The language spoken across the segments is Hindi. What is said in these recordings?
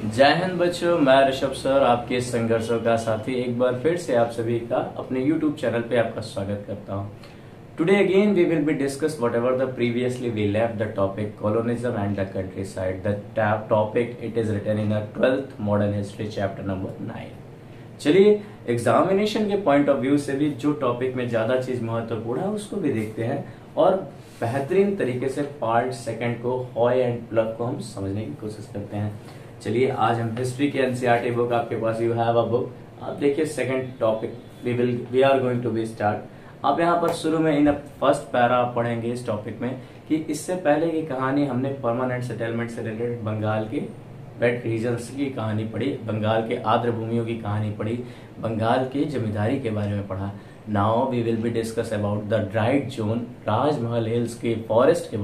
जय हिंद बच्चों, मैं ऋषभ सर आपके संघर्षों का साथी एक बार फिर से आप सभी का अपने YouTube चैनल पे आपका स्वागत करता हूँ। Today again we will be discuss whatever the previously we left the topic colonialism and the countryside. The topic it is written in 12th modern history chapter number 9। चलिए एग्जामिनेशन के पॉइंट ऑफ व्यू से भी जो टॉपिक में ज्यादा चीज महत्वपूर्ण है उसको भी देखते हैं और बेहतरीन तरीके से पार्ट सेकंड को हॉय एंड प्लग को हम समझने की कोशिश करते हैं। चलिए आज हम हिस्ट्री के एनसीईआरटी बुक, आपके पास यू हैव अ बुक, आप देखिए second topic we are going to be start. आप यहाँ पर शुरू में इन फर्स्ट पैरा पढ़ेंगे इस टॉपिक में कि इससे पहले की कहानी हमने परमानेंट सेटलमेंट से रिलेटेड बंगाल के वेट रीजन्स की कहानी पढ़ी, बंगाल के आर्द्र भूमियों की कहानी पढ़ी, बंगाल की जमींदारी के बारे में पढ़ा। Now we will be discuss about the dried zone, Rajmahal hills के फॉरेस्ट के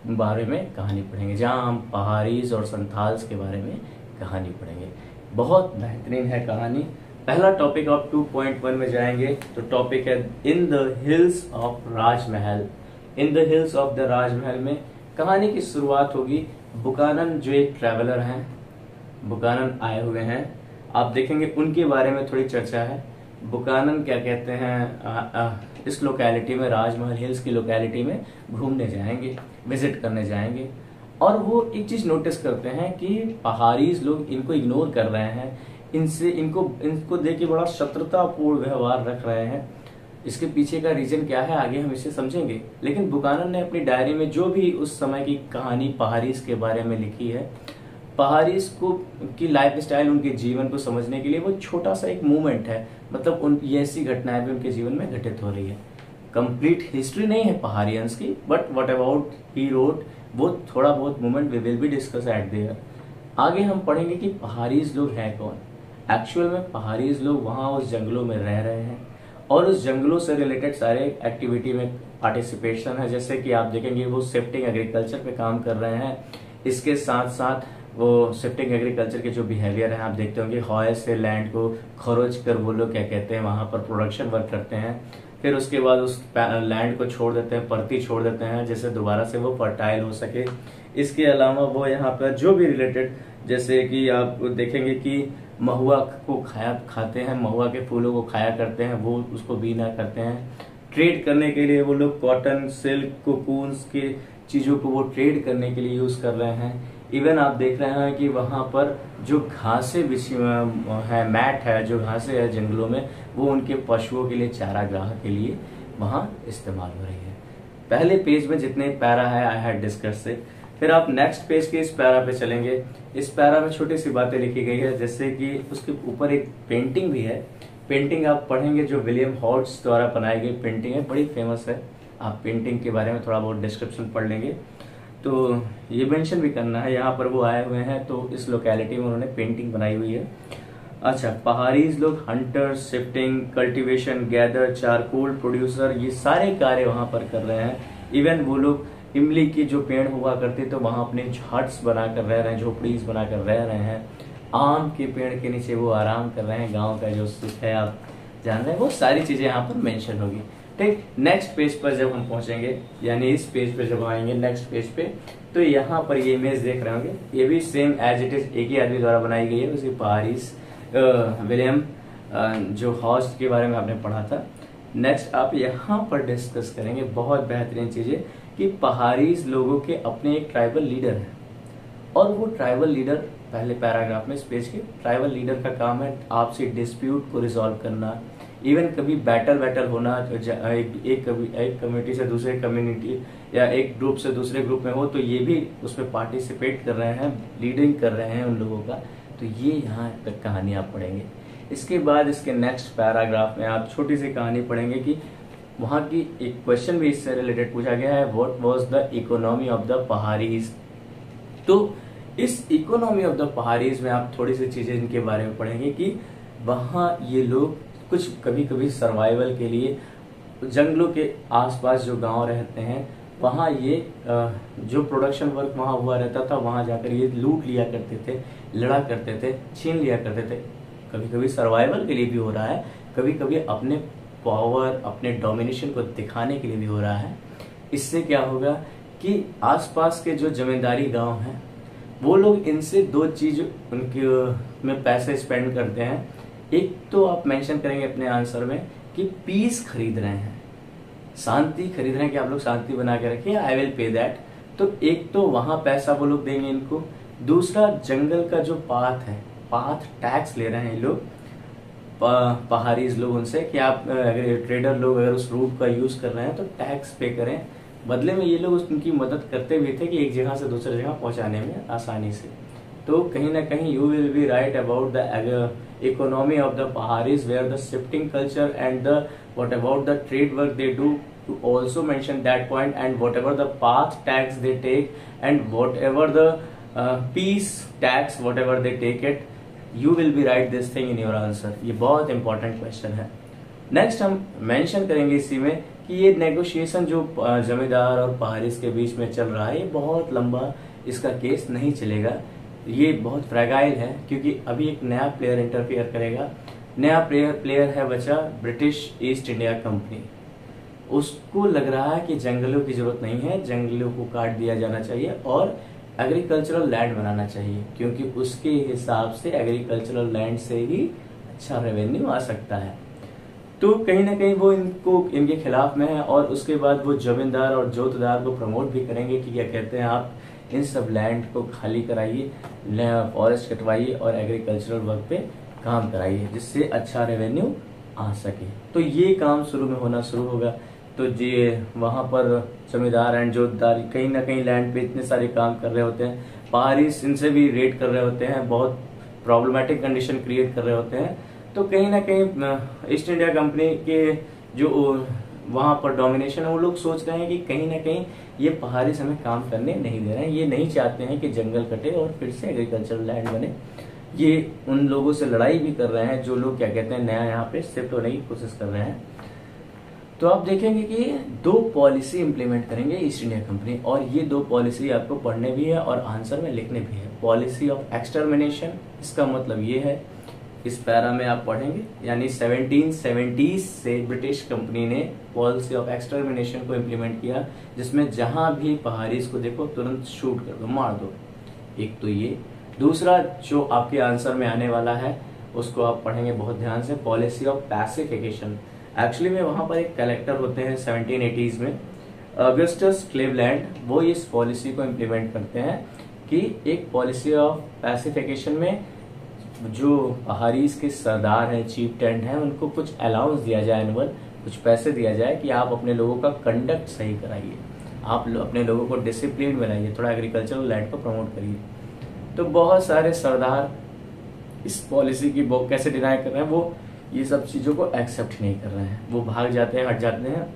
बारे में कहानी पढ़ेंगे, जहां हम पहाड़ीज और संथाल्स के बारे में कहानी पढ़ेंगे। बहुत बेहतरीन है कहानी। पहला टॉपिक आप 2.1 में जाएंगे तो टॉपिक है इन the hills of Rajmahal. In the hills of the Rajmahal में कहानी की शुरुआत होगी। बुकानन जो एक ट्रैवलर हैं, बुकानन आए हुए हैं, आप देखेंगे उनके बारे में थोड़ी चर्चा है। बुकानन क्या कहते हैं, इस लोकेलिटी में, राजमहल हिल्स की लोकेलिटी में घूमने जाएंगे, विजिट करने जाएंगे और वो एक चीज नोटिस करते हैं कि पहाड़ीज लोग इनको इग्नोर कर रहे हैं, इनको देख के बड़ा शत्रुतापूर्ण व्यवहार रख रहे हैं। इसके पीछे का रीजन क्या है आगे हम इसे समझेंगे। लेकिन बुकानन ने अपनी डायरी में जो भी उस समय की कहानी पहाड़ीज के बारे में लिखी है, पहाड़ीज को की लाइफ स्टाइल, उनके जीवन को समझने के लिए वो छोटा सा एक मूवमेंट है, मतलब ये ऐसी घटनाएं भी उनके जीवन में घटित हो रही है। कंप्लीट हिस्ट्री नहीं है पहाड़ियंस की, but what about he wrote, वो थोड़ा बहुत movement we will be discuss at there. आगे हम पढ़ेंगे कि पहाड़ीज लोग हैं कौन। एक्चुअल में पहाड़ीज लोग वहां उस जंगलों में रह रहे हैं और उस जंगलों से रिलेटेड सारे एक्टिविटी में पार्टिसिपेशन है। जैसे कि आप देखेंगे वो शिफ्टिंग एग्रीकल्चर पे काम कर रहे हैं। इसके साथ साथ वो शिफ्टिंग एग्रीकल्चर के जो बिहेवियर है आप देखते होंगे, हॉय से लैंड को खरोच कर वो लोग क्या कहते हैं वहां पर प्रोडक्शन वर्क करते हैं। फिर उसके बाद उस लैंड को छोड़ देते हैं, परती छोड़ देते हैं जिससे दोबारा से वो फर्टाइल हो सके। इसके अलावा वो यहाँ पर जो भी रिलेटेड, जैसे कि आप देखेंगे कि महुआ को खाते हैं, महुआ के फूलों को खाया करते हैं, वो उसको बीना करते हैं। ट्रेड करने के लिए वो लोग कॉटन, सिल्क, कोकून्स के चीजों को वो ट्रेड करने के लिए यूज कर रहे हैं। इवन आप देख रहे हैं कि वहां पर जो घासें बिछी है, मैट है, जो घासें है जंगलों में, वो उनके पशुओं के लिए, चारागाह के लिए वहां इस्तेमाल हो रही है। पहले पेज में जितने पैरा है आई हैड डिस्कस इट। फिर आप नेक्स्ट पेज के इस पैरा पे चलेंगे। इस पैरा में छोटी सी बातें लिखी गई है, जैसे कि उसके ऊपर एक पेंटिंग भी है। पेंटिंग आप पढ़ेंगे जो विलियम हॉर्ट्स द्वारा बनाई गई पेंटिंग है, बड़ी फेमस है। आप पेंटिंग के बारे में थोड़ा बहुत डिस्क्रिप्शन पढ़ लेंगे। तो ये मेंशन भी करना है, यहाँ पर वो आए हुए हैं तो इस लोकेलिटी में उन्होंने पेंटिंग बनाई हुई है। अच्छा, पहाड़ीज लोग Hunter, shifting, cultivation, gather, charcoal producer, ये सारे कार्य वहां पर कर रहे हैं। इवन वो लोग इमली के जो पेड़ हुआ करते तो वहां अपने हट्स बनाकर रह रहे हैं, झोपड़ीज बनाकर रह रहे हैं। आम के पेड़ के नीचे वो आराम कर रहे हैं। गाँव का जो सुख है आप जान रहे हैं, वो सारी चीजें यहाँ पर मेंशन होगी। ठीक, नेक्स्ट पेज पर जब हम पहुंचेंगे, यानी इस पेज पे जब आएंगे नेक्स्ट पेज पे, तो यहाँ पर ये इमेज देख रहे होंगे, ये भी सेम एज इट इज एक ही आदमी द्वारा बनाई गई है। उसी पहाड़ीज विलियम जो हॉस्ट के बारे में आपने पढ़ा था। नेक्स्ट आप यहाँ पर डिस्कस करेंगे बहुत बेहतरीन चीजें कि पहाड़ीज लोगों के अपने एक ट्राइबल लीडर है और वो ट्राइबल लीडर, पहले पैराग्राफ में इस पेज के, ट्राइबल लीडर का काम है आपसी डिस्प्यूट को रिजॉल्व करना। इवन कभी बैटल होना, एक कम्युनिटी से दूसरे कम्युनिटी या एक ग्रुप से दूसरे ग्रुप में हो, तो ये भी उसमें पार्टिसिपेट कर रहे हैं, लीडिंग कर रहे हैं उन लोगों का। तो ये यहाँ तक कहानी आप पढ़ेंगे। इसके बाद इसके नेक्स्ट पैराग्राफ में आप छोटी सी कहानी पढ़ेंगे कि वहां की एक क्वेश्चन भी इससे रिलेटेड पूछा गया है, what was the economy of the Paharias. तो इस इकोनॉमी ऑफ द पहाड़ीज में आप थोड़ी सी चीजें इनके बारे में पढ़ेंगे कि वहां ये लोग कुछ कभी कभी सर्वाइवल के लिए जंगलों के आसपास जो गांव रहते हैं वहां ये जो प्रोडक्शन वर्क वहां हुआ रहता था, वहां जाकर ये लूट लिया करते थे, लड़ा करते थे, छीन लिया करते थे। कभी कभी सर्वाइवल के लिए भी हो रहा है, कभी कभी अपने पावर, अपने डोमिनेशन को दिखाने के लिए भी हो रहा है। इससे क्या होगा कि आसपास के जो जमींदारी गांव हैं वो लोग इनसे दो चीज उनके में पैसे स्पेंड करते हैं। एक तो आप मेंशन करेंगे अपने आंसर में कि पीस खरीद रहे हैं, शांति खरीद रहे हैं कि आप लोग शांति बना के रखिए, आई विल पे दैट। तो एक तो वहां पैसा वो लोग देंगे इनको। दूसरा जंगल का जो पाथ टैक्स ले रहे हैं ये लोग, पहाड़ी लोग उनसे कि आप ट्रेडर लोग अगर उस रूट का यूज कर रहे हैं तो टैक्स पे करें। बदले में ये लोग उनकी मदद करते भी थे कि एक जगह से दूसरी जगह पहुंचाने में आसानी से। तो कहीं ना कहीं you will be write about the economy of the Paharias where the shifting culture and the what about the trade work they do to also mention that point and whatever the path taxes they take and whatever the peace taxes whatever they take it, you will be write this thing in your answer. ये बहुत इंपॉर्टेंट क्वेश्चन है। नेक्स्ट हम मेंशन करेंगे इसी में कि ये नेगोशिएशन जो जमींदार और पहाड़ीज के बीच में चल रहा है ये बहुत लंबा इसका केस नहीं चलेगा, ये बहुत फ्रैगाइल है क्योंकि अभी एक नया प्लेयर इंटरफेयर करेगा। नया प्लेयर है बचा ब्रिटिश ईस्ट इंडिया कंपनी। उसको लग रहा है कि जंगलों की जरूरत नहीं है, जंगलों को काट दिया जाना चाहिए और एग्रीकल्चरल लैंड बनाना चाहिए, क्योंकि उसके हिसाब से एग्रीकल्चरल लैंड से ही अच्छा रेवेन्यू आ सकता है। तो कहीं ना कहीं वो इनके खिलाफ में है और उसके बाद वो जमींदार और जोतदार को प्रमोट भी करेंगे कि क्या कहते हैं आप इन सब लैंड को खाली कराइए, फॉरेस्ट कटवाइए और एग्रीकल्चरल वर्क पे काम कराइए जिससे अच्छा रेवेन्यू आ सके। तो ये काम शुरू में होना शुरू होगा। तो ये वहां पर जमींदार एंड जोतदार कहीं ना कहीं लैंड पे इतने सारे काम कर रहे होते हैं, पहाड़ी इनसे भी रेट कर रहे होते हैं, बहुत प्रॉब्लमेटिक कंडीशन क्रिएट कर रहे होते हैं। तो कहीं ना कहीं ईस्ट इंडिया कंपनी के जो वहां पर डोमिनेशन है वो लोग सोच रहे हैं कि कहीं ना कहीं ये पहाड़ी हमें काम करने नहीं दे रहे हैं, ये नहीं चाहते हैं कि जंगल कटे और फिर से एग्रीकल्चरल लैंड बने। ये उन लोगों से लड़ाई भी कर रहे हैं जो लोग क्या कहते हैं नया यहाँ पे शिफ्ट होने की कोशिश कर रहे हैं। तो आप देखेंगे कि दो पॉलिसी इंप्लीमेंट करेंगे ईस्ट इंडिया कंपनी और ये दो पॉलिसी आपको पढ़ने भी है और आंसर में लिखने भी है। पॉलिसी ऑफ एक्सटर्मिनेशन, इसका मतलब ये है, इस पैरा में आप पढ़ेंगे, यानी 1770 से ब्रिटिश कंपनी ने पॉलिसी ऑफ एक्सटर्मिनेशन को इम्प्लीमेंट किया, जिसमें जहां भी पहाड़ीज को देखो तुरंत शूट कर दो, मार दो। एक तो ये। दूसरा जो आपके आंसर में आने वाला है उसको आप पढ़ेंगे बहुत ध्यान से, पॉलिसी ऑफ पैसिफिकेशन। एक्चुअली में वहां पर एक कलेक्टर होते हैं 1780s में, ऑगस्टस क्लीवलैंड, वो इस पॉलिसी को इम्प्लीमेंट करते हैं कि एक पॉलिसी ऑफ पैसिफिकेशन में जो पहाड़ीज के सरदार हैं, चीफ टेंट हैं, उनको कुछ अलाउंस दिया जाए, एनुअल कुछ पैसे दिया जाए कि आप अपने लोगों का कंडक्ट सही कराइए, आप अपने लोगों को डिसिप्लिन बनाइए, थोड़ा एग्रीकल्चरल लैंड को प्रमोट करिए। तो बहुत सारे सरदार इस पॉलिसी की वो कैसे डिनाई कर रहे हैं, वो ये सब चीजों को एक्सेप्ट नहीं कर रहे हैं, वो भाग जाते हैं, हट जाते हैं।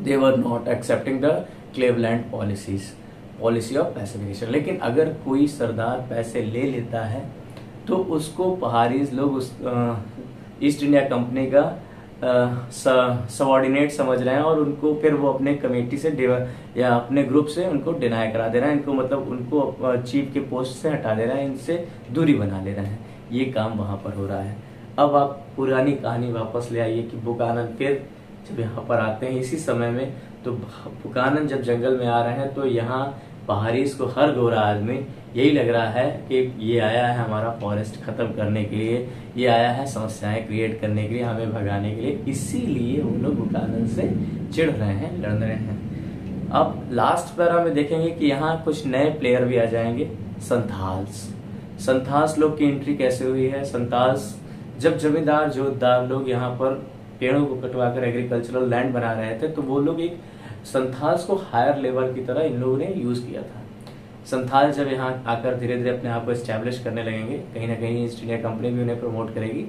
They were not accepting the Cleveland policy of pacification. लेकिन अगर कोई सरदार पैसे ले लेता है तो उसको पहाड़ी लोग उस ईस्ट इंडिया कंपनी का सबऑर्डिनेट समझ रहे हैं और उनको फिर वो अपने कमेटी से या अपने ग्रुप से उनको डिनाई करा दे रहे हैं, इनको मतलब उनको चीफ के पोस्ट से हटा दे रहे हैं, इनसे दूरी बना ले रहे हैं। ये काम वहां पर हो रहा है। अब आप पुरानी कहानी वापस ले आइए कि बुकानन फिर जब यहाँ पर आते हैं इसी समय में, तो बुकानन जब जंगल में आ रहे हैं तो यहाँ पहाड़ीज को हर गोरा आदमी यही लग रहा है कि ये आया है हमारा फॉरेस्ट खत्म करने के लिए, ये आया है समस्याएं क्रिएट करने के लिए, हमें भगाने के लिए, इसीलिए उन लोग बुकानन से चिढ़ रहे हैं, लड़ रहे हैं। अब लास्ट पैरा में देखेंगे कि यहाँ कुछ नए प्लेयर भी आ जाएंगे, संथाल्स लोग की एंट्री कैसे हुई है। संथाल्स जब जमींदार जोतदार लोग यहाँ पर पेड़ों को कटवाकर एग्रीकल्चरल लैंड बना रहे थे तो वो लोग एक संथाल्स को हायर लेवल की तरह इन लोगों ने यूज किया था। संथाल जब यहाँ आकर धीरे धीरे अपने आप को एस्टेब्लिश करने लगेंगे, कहीं ना कहीं ईस्ट इंडिया कंपनी भी उन्हें प्रमोट करेगी।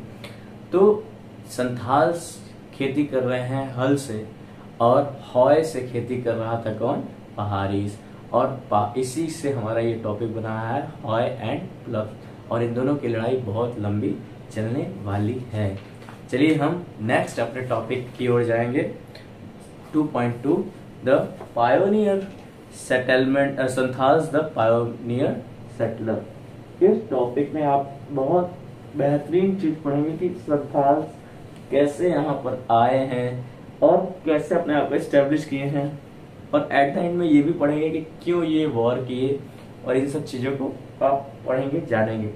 तो संथाल्स खेती कर रहे हैं हल से और हॉय से खेती कर रहा था कौन, पहाड़ीज। और इसी से हमारा ये टॉपिक बना है हॉय एंड प्लफ, और इन दोनों की लड़ाई बहुत लंबी चलने वाली है। चलिए हम नेक्स्ट अपने टॉपिक की ओर जाएंगे। 2.2 the pioneer settlement, Santhals the pioneer settler. इस टॉपिक में आप बहुत बेहतरीन चीज पढ़ेंगे कि संथाल्स कैसे यहाँ पर आए हैं और कैसे अपने आप को एस्टेब्लिश किए हैं, और एट द एंड में ये भी पढ़ेंगे कि क्यों ये वॉर किए और इन सब चीजों को आप पढ़ेंगे जानेंगे।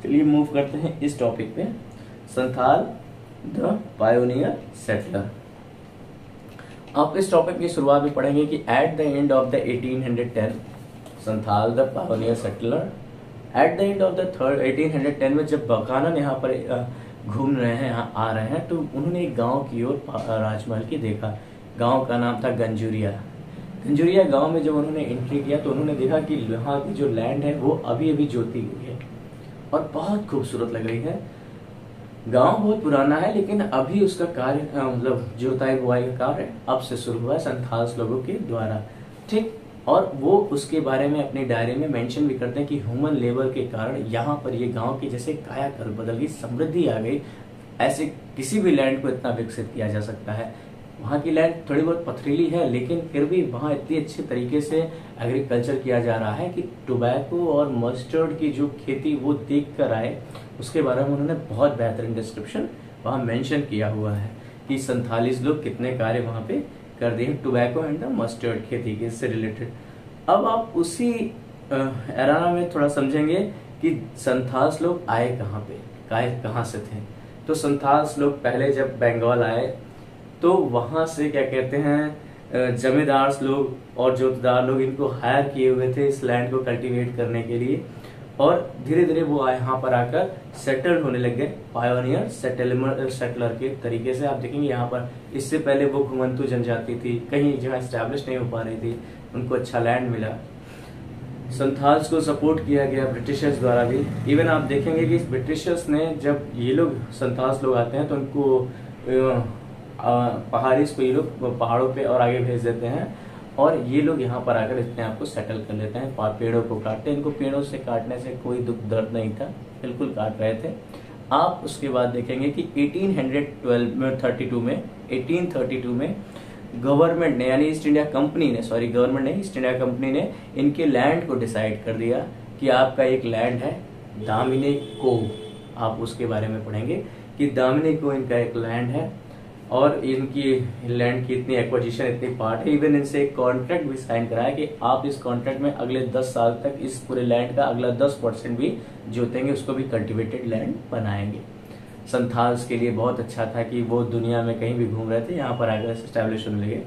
चलिए मूव करते हैं इस टॉपिक पे, संथाल द पायोनियर सेटलर। आप इस टॉपिक की शुरुआत में पढ़ेंगे कि at the end of the 1810 Santhal the pioneer settler, at the end of the 1810 में जब बकानन यहाँ पर घूम रहे हैं, यहाँ आ रहे हैं, तो उन्होंने एक गांव की ओर राजमहल की देखा। गांव का नाम था गंजूरिया। गंजूरिया गांव में जब उन्होंने एंट्री किया तो उन्होंने देखा कि यहाँ की जो लैंड है वो अभी अभी जोती हुई है और बहुत खूबसूरत लग रही है। गांव बहुत पुराना है लेकिन अभी उसका कार्य मतलब जोताई बुआई का कार्य अब से शुरू हुआ है संथाल्स लोगों के द्वारा, ठीक। और वो उसके बारे में अपनी डायरी में मेंशन भी करते हैं कि ह्यूमन लेबर के कारण यहाँ पर ये गांव की जैसे कायाकल्प बदल गई, समृद्धि आ गई। ऐसे किसी भी लैंड को इतना विकसित किया जा सकता है। वहाँ की लैंड थोड़ी बहुत पथरीली है लेकिन फिर भी वहाँ इतनी अच्छे तरीके से एग्रीकल्चर किया जा रहा है कि टोबैको और मस्टर्ड की जो खेती वो देख कर आए, उसके बारे में उन्होंने बहुत बेहतरीन डिस्क्रिप्शन वहाँ मेंशन किया हुआ है कि संथालीस लोग कितने कार्य वहाँ पे कर दिए टोबैको एंड द मस्टर्ड खेती के से रिलेटेड। अब आप उसी एराना में थोड़ा समझेंगे कि संथाल्स लोग आए कहाँ पे, कहाँ से थे। तो संथाल्स लोग पहले जब बंगाल आए तो वहां से क्या कहते हैं जमींदार लोग और जोतदार लोग इनको हायर किए हुए थे इस लैंड को कल्टीवेट करने के लिए, और धीरे धीरे वो यहाँ पर आकर सेटल होने लग गए पायोनियर सेटलर के तरीके से। आप देखेंगे यहाँ पर इससे पहले वो घुमंतु जनजाति थी, कहीं जगह स्टैब्लिश नहीं हो पा रही थी, उनको अच्छा लैंड मिला। संथाल्स को सपोर्ट किया गया ब्रिटिशर्स द्वारा भी। इवन आप देखेंगे कि ब्रिटिशर्स ने जब ये लोग संथाल्स लोग आते हैं तो उनको पहाड़ी को ये लोग पहाड़ों पे और आगे भेज देते हैं और ये लोग यहाँ पर आकर इतने आप को सेटल कर लेते हैं। पेड़ों को काटते हैं, इनको पेड़ों से काटने से कोई दुख दर्द नहीं था, बिल्कुल काट रहे थे। आप उसके बाद देखेंगे कि 1832 में गवर्नमेंट ने यानी ईस्ट इंडिया कंपनी ने, सॉरी गवर्नमेंट ने, ईस्ट इंडिया कंपनी ने इनके लैंड को डिसाइड कर दिया कि आपका एक लैंड है दामिनी को। आप उसके बारे में पढ़ेंगे कि दामिनी को इनका एक लैंड है और इनकी लैंड की इतनी एक्विजिशन, इतनी पार्ट है। इवन इनसे एक कॉन्ट्रैक्ट भी साइन कराया कि आप इस कॉन्ट्रैक्ट में अगले 10 साल तक इस पूरे लैंड का अगला 10% भी जोतेंगे, उसको भी कल्टिवेटेड लैंड बनाएंगे। संथाल्स के लिए बहुत अच्छा था कि वो दुनिया में कहीं भी घूम रहे थे, यहाँ पर आकर एस्टेब्लिश होने लगे।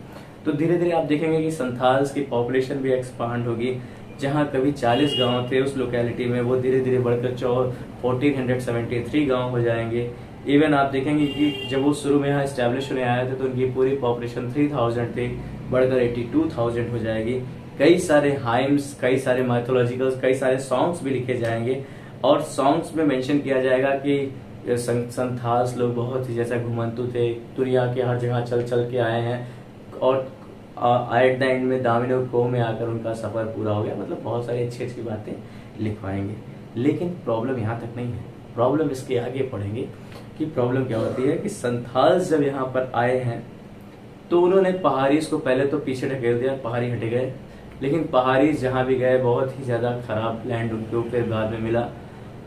तो धीरे धीरे आप देखेंगे कि संथाल्स की पॉपुलेशन भी एक्सपांड होगी। जहाँ कभी 40 गांव थे उस लोकेलिटी में वो धीरे धीरे बढ़कर 1473 गांव हो जाएंगे। इवन आप देखेंगे कि जब वो शुरू में यहाँ एस्टेब्लिश होने आए थे तो उनकी पूरी पॉपुलेशन 3000 थी, बढ़कर 82,000 हो जाएगी। कई सारे हाइम्स, कई सारे माइथोलॉजिकल्स, कई सारे सॉन्ग्स भी लिखे जाएंगे और सॉन्ग्स में मेंशन किया जाएगा कि संथाल्स लोग बहुत ही जैसा घुमंतु थे, दुनिया के हर जगह चल चल के आए हैं और एट द एंड में दामिनी को में आकर उनका सफर पूरा हो गया। मतलब बहुत सारी अच्छी अच्छी बातें लिखवाएंगे। लेकिन प्रॉब्लम यहाँ तक नहीं है, प्रॉब्लम इसके आगे पढ़ेंगे कि प्रॉब्लम क्या होती है कि संथाल्स जब यहाँ पर आए हैं तो उन्होंने पहाड़ीज को पहले तो पीछे ढकेल दिया, पहाड़ी हटे गए, लेकिन पहाड़ीज जहाँ भी गए बहुत ही ज्यादा खराब लैंड उनके ऊपर बाद में मिला,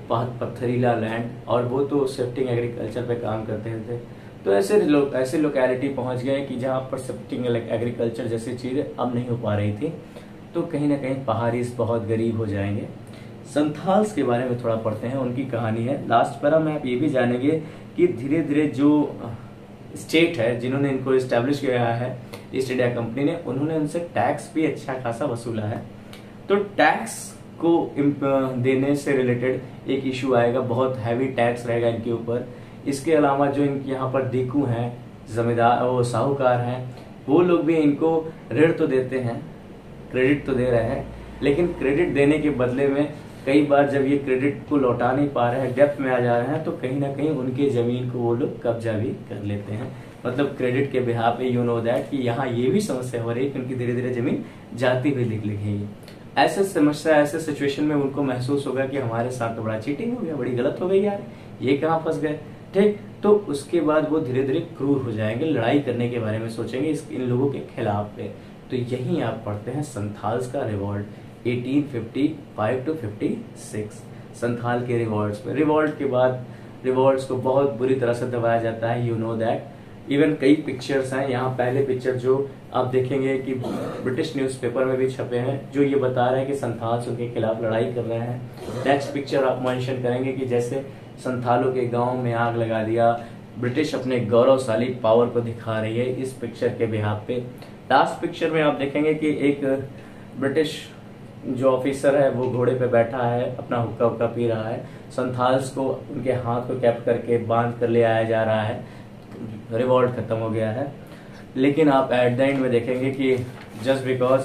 पत्थरीला लैंड, और वो तो शिफ्टिंग एग्रीकल्चर पे काम करते थे। तो ऐसे लोकेलिटी पहुंच गए कि जहाँ पर शिफ्टिंग एग्रीकल्चर जैसी चीजें अब नहीं हो पा रही थी, तो कहीं ना कहीं पहाड़ीज बहुत गरीब हो जाएंगे। संथाल्स के बारे में थोड़ा पढ़ते हैं, उनकी कहानी है। लास्ट पैरा में आप ये भी जानेंगे कि धीरे धीरे जो स्टेट है जिन्होंने इनको इस्टेब्लिश किया है ईस्ट इंडिया कंपनी ने, उन्होंने उनसे टैक्स भी अच्छा खासा वसूला है। तो टैक्स को देने से रिलेटेड एक इशू आएगा, बहुत हैवी टैक्स रहेगा इनके ऊपर। इसके अलावा जो इनके यहाँ पर दीकू हैं, जमींदार, वो साहूकार हैं, वो लोग भी इनको ऋण तो देते हैं, क्रेडिट तो दे रहे हैं, लेकिन क्रेडिट देने के बदले में कई बार जब ये क्रेडिट को लौटा नहीं पा रहे हैं, डेप्थ में आ जा रहे हैं, तो कहीं ना कहीं उनके जमीन को वो लोग कब्जा भी कर लेते हैं। मतलब क्रेडिट के बिहाफ पे यू नो दैट कि यहाँ ये भी समस्या हो रही है कि उनकी धीरे धीरे जमीन जाती हुई दिख रही है। ऐसे समस्या, ऐसे सिचुएशन में उनको महसूस होगा कि हमारे साथ तो बड़ा चीटिंग हो गया, बड़ी गलत हो गई यार, ये कहाँ फंस गए, ठीक। तो उसके बाद वो धीरे धीरे क्रूर हो जाएंगे, लड़ाई करने के बारे में सोचेंगे इन लोगों के खिलाफ पे। तो यही आप पढ़ते हैं संथाल्स का रिवॉल्ट 1855 to 56, संथाल के रिवॉल्ट्स में। रिवॉल्ट के बाद रिवॉल्ट्स को बहुत बुरी तरह से दबाया जाता है, यू नो दैट। इवन कई पिक्चर्स हैं यहाँ। पहले पिक्चर जो आप देखेंगे कि ब्रिटिश न्यूज़पेपर में भी छपे हैं, जो ये बता रहे हैं कि संथाल्स उनके खिलाफ लड़ाई कर रहे हैं। नेक्स्ट पिक्चर आप मेंशन करेंगे कि जैसे संथालों के गांव में आग लगा दिया, ब्रिटिश अपने गौरवशाली पावर को दिखा रही है इस पिक्चर के बिहाफ पे। लास्ट पिक्चर में आप देखेंगे कि एक ब्रिटिश जो ऑफिसर है वो घोड़े पे बैठा है, अपना हुक्का हुक्का पी रहा है। संथाल्स को उनके हाथ को कैप्ट करके बांध कर ले आया जा रहा है। रिवॉल्ट खत्म हो गया है, लेकिन आप एट द एंड में देखेंगे कि जस्ट बिकॉज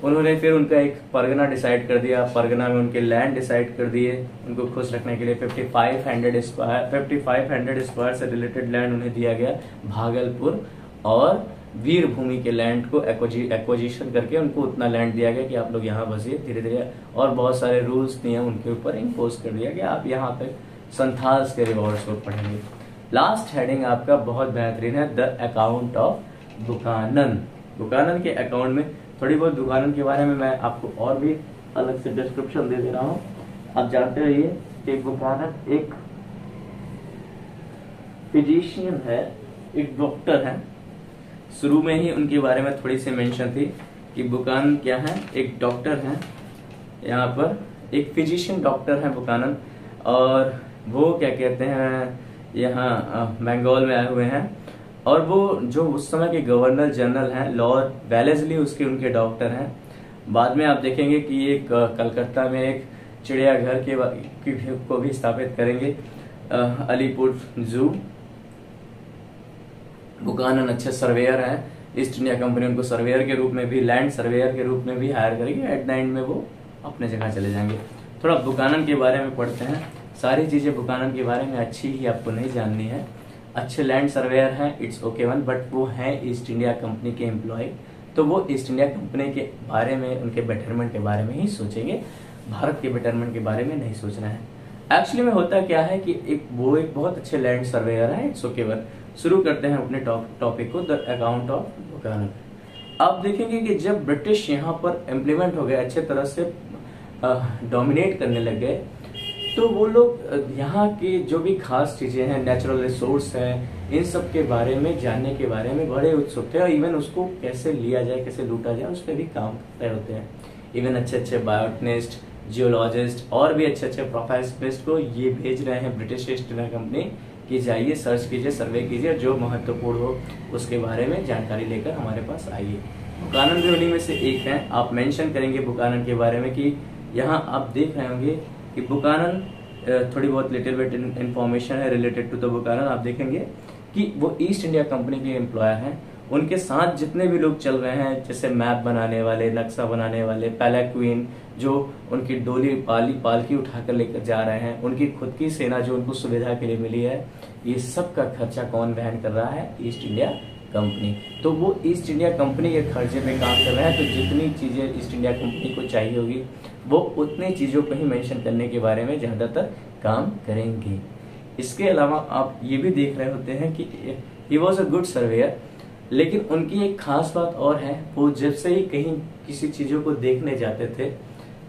उन्होंने फिर उनका एक परगना डिसाइड कर दिया, परगना में उनके लैंड डिसाइड कर दिए उनको खुश रखने के लिए। 5500 स्क्वायर से रिलेटेड लैंड उन्हें दिया गया, भागलपुर और वीरभूमि के लैंड को एक्विजिशन करके उनको उतना लैंड दिया गया कि आप लोग यहाँ बसिए धीरे धीरे, और बहुत सारे रूल्स नियम उनके ऊपर इम्पोज कर दिया गया। आप यहाँ पे संथाल्स के रिवॉर्ड्स को पढ़ेंगे। लास्ट हेडिंग आपका बहुत बेहतरीन है, the account of Buchanan. Buchanan के अकाउंट में थोड़ी बहुत बुकानन के बारे में मैं आपको और भी अलग से डिस्क्रिप्शन दे रहा हूँ। आप जानते रहिए कि बुकानन एक फिजिशियन है, एक डॉक्टर है। शुरू में ही उनके बारे में थोड़ी सी मेंशन थी कि बुकानन क्या है, एक डॉक्टर है। यहाँ पर एक फिजिशियन डॉक्टर है बुकानन, और वो क्या कहते हैं यहाँ बंगाल में आए हुए हैं। और वो जो उस समय के गवर्नर जनरल हैं लॉर्ड वेलेस्ली, उसके उनके डॉक्टर हैं। बाद में आप देखेंगे कि एक कलकत्ता में एक चिड़ियाघर को भी स्थापित करेंगे, अलीपुर जू। बुकानन अच्छे सर्वेयर हैं, ईस्ट इंडिया कंपनी उनको सर्वेयर के रूप में भी, लैंड सर्वेयर के रूप में भी हायर करेगी। एट द एंड में वो अपने जगह चले जाएंगे। थोड़ा बुकानन के बारे में पढ़ते हैं। सारी चीजें बुकानन के बारे में अच्छी ही आपको नहीं जाननी है। अच्छे लैंड सर्वेयर हैं, इट्स ओके वन, बट वो हैं ईस्ट इंडिया कंपनी के एम्प्लॉय, तो वो ईस्ट इंडिया कंपनी के बारे में, उनके बेटरमेंट के बारे में ही सोचेंगे, भारत के बेटरमेंट के बारे में नहीं सोचना है। एक्चुअली में होता क्या है कि एक बहुत अच्छे लैंड सर्वेयर है, इट्स ओके वन। शुरू करते हैं अपने टॉपिक को, द अकाउंट ऑफ बुकानन। आप देखेंगे कि जब ब्रिटिश यहाँ पर इम्प्लीमेंट हो गए, अच्छे तरह से डोमिनेट करने लग गए, तो वो लोग यहाँ की जो भी खास चीजें हैं, नेचुरल रिसोर्स हैं, इन सब के बारे में जानने के बारे में बड़े उत्सुक थे। और इवन उसको कैसे लिया जाए, कैसे लूटा जाए, उस पर भी काम कर रहे होते हैं। इवन अच्छे अच्छे बायोटनिस्ट, जियोलॉजिस्ट और भी अच्छे अच्छे प्रोफेसरिस्ट को ये भेज रहे हैं ब्रिटिश ईस्ट इंडिया कंपनी कि जाइए, सर्च कीजिए, सर्वे कीजिए, जो महत्वपूर्ण हो उसके बारे में जानकारी लेकर हमारे पास आइए। बुकानन भी उन्हीं में से एक है। आप मेंशन करेंगे बुकानन के बारे में कि यहाँ आप देख रहे होंगे कि बुकानन, थोड़ी बहुत लिटिल बिट इंफॉर्मेशन है रिलेटेड टू द बुकानन। आप देखेंगे कि वो ईस्ट इंडिया कंपनी के एम्प्लॉयर हैं। उनके साथ जितने भी लोग चल रहे हैं, जैसे मैप बनाने वाले, नक्शा बनाने वाले, पैलाक्वीन जो उनकी डोली पालकी उठाकर लेकर जा रहे हैं, उनकी खुद की सेना जो उनको सुविधा के लिए मिली है, ये सब का खर्चा कौन वहन कर रहा है? East India company. तो वो ईस्ट इंडिया कंपनी के खर्चे पे काम कर रहे हैं। तो जितनी चीजें ईस्ट इंडिया कंपनी को चाहिए होगी, वो उतनी चीजों को ही मेंशन करने के बारे में ज्यादातर काम करेंगे। इसके अलावा आप ये भी देख रहे होते हैं कि he was a good surveyor, लेकिन उनकी एक खास बात और है, वो जब से ही कहीं किसी चीजों को देखने जाते थे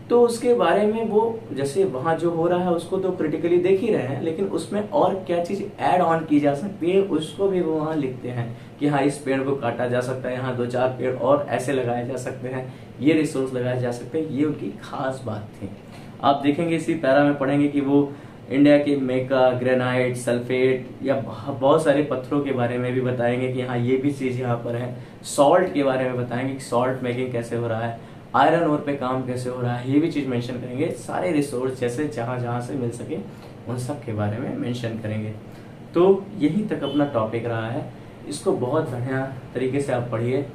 तो उसके बारे में वो, जैसे वहां जो हो रहा है उसको तो क्रिटिकली देख ही रहे हैं, लेकिन उसमें और क्या चीज ऐड ऑन की जा सकती है उसको भी वो वहां लिखते हैं कि हाँ, इस पेड़ को काटा जा सकता है, यहाँ 2-4 पेड़ और ऐसे लगाए जा सकते हैं, ये रिसोर्स लगाए जा सकते हैं। ये उनकी खास बात थी। आप देखेंगे इसी पैरा में पढ़ेंगे कि वो इंडिया के मेका, ग्रेनाइट, सल्फेट या बहुत सारे पत्थरों के बारे में भी बताएंगे कि हाँ, ये भी चीज यहाँ पर है। सॉल्ट के बारे में बताएंगे कि सॉल्ट मेकिंग कैसे हो रहा है, आयरन ओर पे काम कैसे हो रहा है, ये भी चीज मेंशन करेंगे। सारे रिसोर्स जैसे जहां जहां से मिल सके उन सब के बारे में मेंशन करेंगे। तो यही तक अपना टॉपिक रहा है। इसको बहुत बढ़िया तरीके से आप पढ़िए,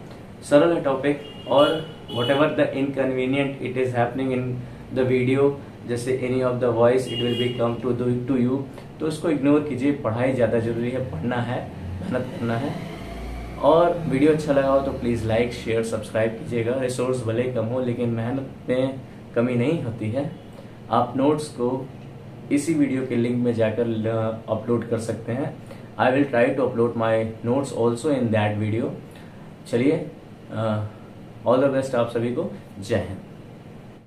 सरल है टॉपिक, और whatever the inconvenient it is happening in the video, जैसे any of the voice it will be come to you, तो उसको इग्नोर कीजिए। पढ़ाई ज्यादा जरूरी है, पढ़ना है, मेहनत करना है। और वीडियो अच्छा लगा हो तो प्लीज़ लाइक, शेयर, सब्सक्राइब कीजिएगा। रिसोर्स भले कम हो, लेकिन मेहनत में कमी नहीं होती है। आप नोट्स को इसी वीडियो के लिंक में जाकर अपलोड कर सकते हैं। I will try to upload my notes also in that video. चलिए, ऑल द बेस्ट आप सभी को। जय हिंद।